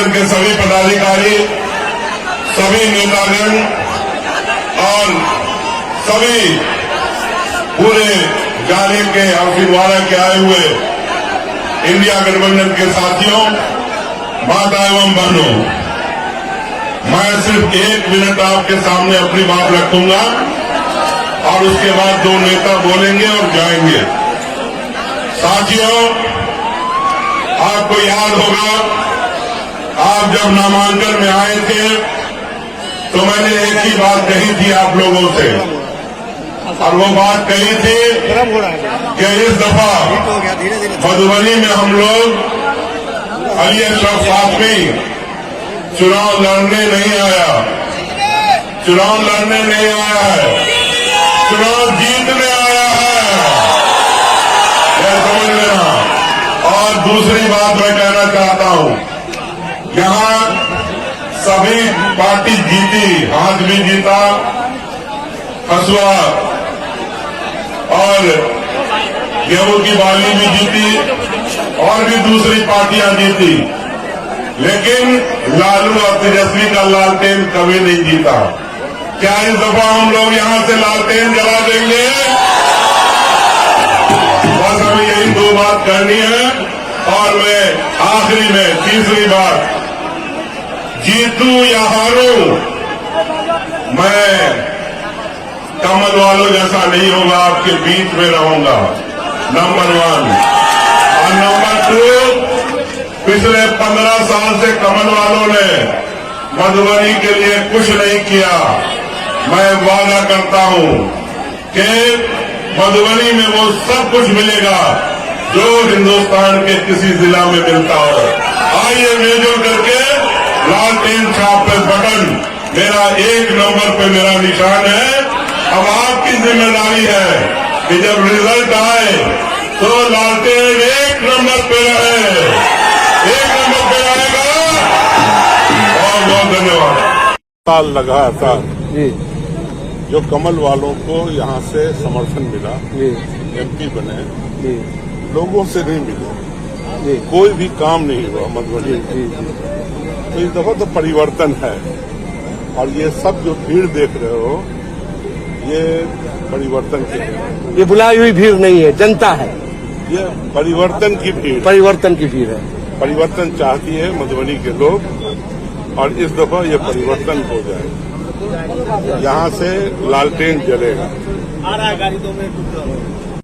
गठबंधन के सभी पदाधिकारी, सभी नेतागण और सभी पूरे जाने के और छिंदवाड़ा के आए हुए इंडिया गठबंधन के साथियों, माता एवं बहनों, मैं सिर्फ 1 मिनट आपके सामने अपनी बात रखूंगा और उसके बाद 2 नेता बोलेंगे और जाएंगे। साथियों, आपको याद होगा, आप जब नामांकन में आए थे तो मैंने एक ही बात कही थी आप लोगों से, और वो बात कही थी कि इस दफा मधुबनी में हम लोग अली अशरफ फातमी चुनाव लड़ने नहीं आया, चुनाव लड़ने नहीं आया है, चुनाव जीतने आया है, यह समझ लेना। और दूसरी बात मैं कहना चाहता हूं, यहां सभी पार्टी जीती, हाथ भी जीता, हसुआ और गेहूं की बाली भी जीती और भी दूसरी पार्टियां जीती, लेकिन लालू और तेजस्वी का लालटेन कभी नहीं जीता। क्या इस दफा हम लोग यहां से लालटेन जला देंगे? बस हमें यही 2 बात करनी है। और मैं आखिरी में तीसरी बात, जीतूं या हारूं, मैं कमल वालों जैसा नहीं होगा, आपके बीच में रहूंगा, नंबर 1। और नंबर 2, पिछले 15 साल से कमल वालों ने मधुबनी के लिए कुछ नहीं किया। मैं वादा करता हूं कि मधुबनी में वो सब कुछ मिलेगा जो हिंदुस्तान के किसी जिला में मिलता हो। आइए मिलजुल करके लालटेन छाप पे बटन, मेरा 1 नंबर पे मेरा निशान है। अब आपकी जिम्मेदारी है कि जब रिजल्ट आए तो लालटेन 1 नंबर पे रहे, 1 नंबर पे रहेगा। बहुत बहुत धन्यवाद। साल लगा था जो कमल वालों को यहाँ से समर्थन मिला, MP बने, लोगों से नहीं मिले, कोई भी काम नहीं हुआ मधुबनी। तो इस दफा तो परिवर्तन है, और ये सब जो भीड़ देख रहे हो, ये परिवर्तन की भीड़, ये बुलाई हुई भीड़ नहीं है, जनता है, ये परिवर्तन की भीड़, परिवर्तन की भीड़ है। परिवर्तन चाहती है मधुबनी के लोग, और इस दफा ये परिवर्तन हो जाए, यहाँ से लालटेन जलेगा। आ रहा है गाड़ी 2 मिनट।